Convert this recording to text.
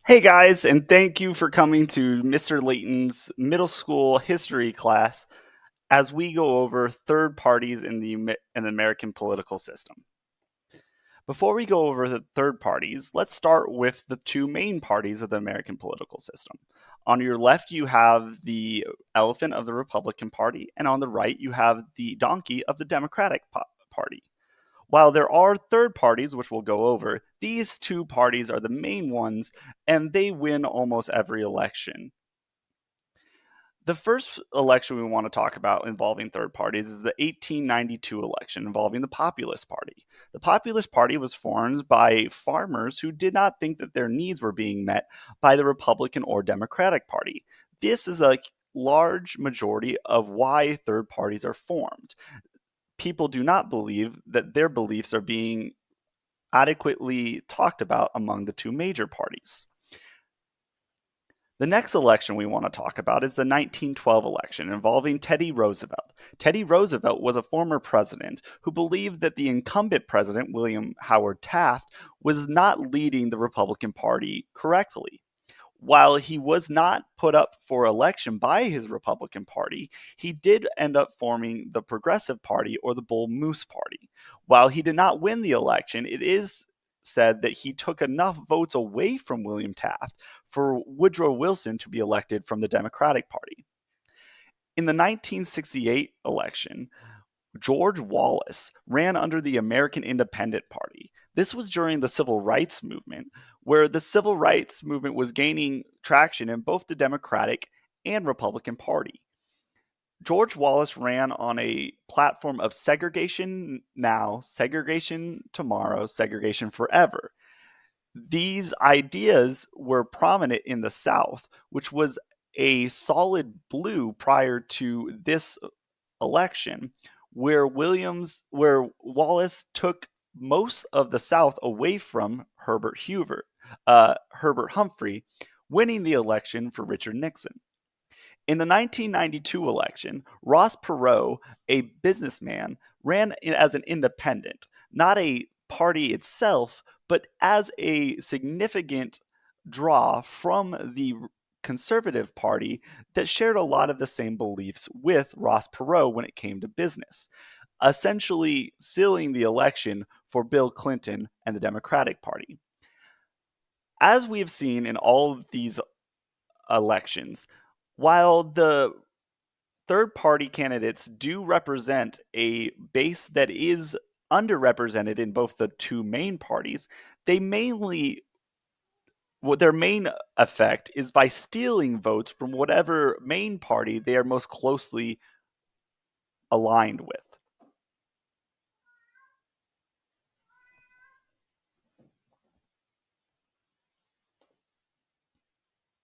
Hey guys, and thank you for coming to Mr. Layton's middle school history class as we go over third parties in the American political system. Before we go over the third parties, let's start with the two main parties of the American political system. On your left, you have the elephant of the Republican Party, and on the right, you have the donkey of the Democratic Party. While there are third parties, which we'll go over, these two parties are the main ones, and they win almost every election. The first election we want to talk about involving third parties is the 1892 election involving the Populist Party. The Populist Party was formed by farmers who did not think that their needs were being met by the Republican or Democratic Party. This is a large majority of why third parties are formed. People do not believe that their beliefs are being adequately talked about among the two major parties. The next election we want to talk about is the 1912 election involving Teddy Roosevelt. Teddy Roosevelt was a former president who believed that the incumbent president, William Howard Taft, was not leading the Republican Party correctly. While he was not put up for election by his Republican Party, he did end up forming the Progressive Party or the Bull Moose Party. While he did not win the election, it is said that he took enough votes away from William Taft for Woodrow Wilson to be elected from the Democratic Party. In the 1968 election, George Wallace ran under the American Independent Party. This was during the Civil Rights Movement, where the Civil Rights Movement was gaining traction in both the Democratic and Republican Party. George Wallace ran on a platform of segregation now, segregation tomorrow, segregation forever. These ideas were prominent in the South, which was a solid blue prior to this election, where Wallace took most of the South away from Herbert Humphrey, winning the election for Richard Nixon. In the 1992 election, Ross Perot, a businessman, ran as an independent, not a party itself, but as a significant draw from the Conservative Party that shared a lot of the same beliefs with Ross Perot when it came to business, essentially sealing the election for Bill Clinton and the Democratic Party. As we have seen in all of these elections, while the third party candidates do represent a base that is underrepresented in both the two main parties, they mainly what their main effect is by stealing votes from whatever main party they are most closely aligned with.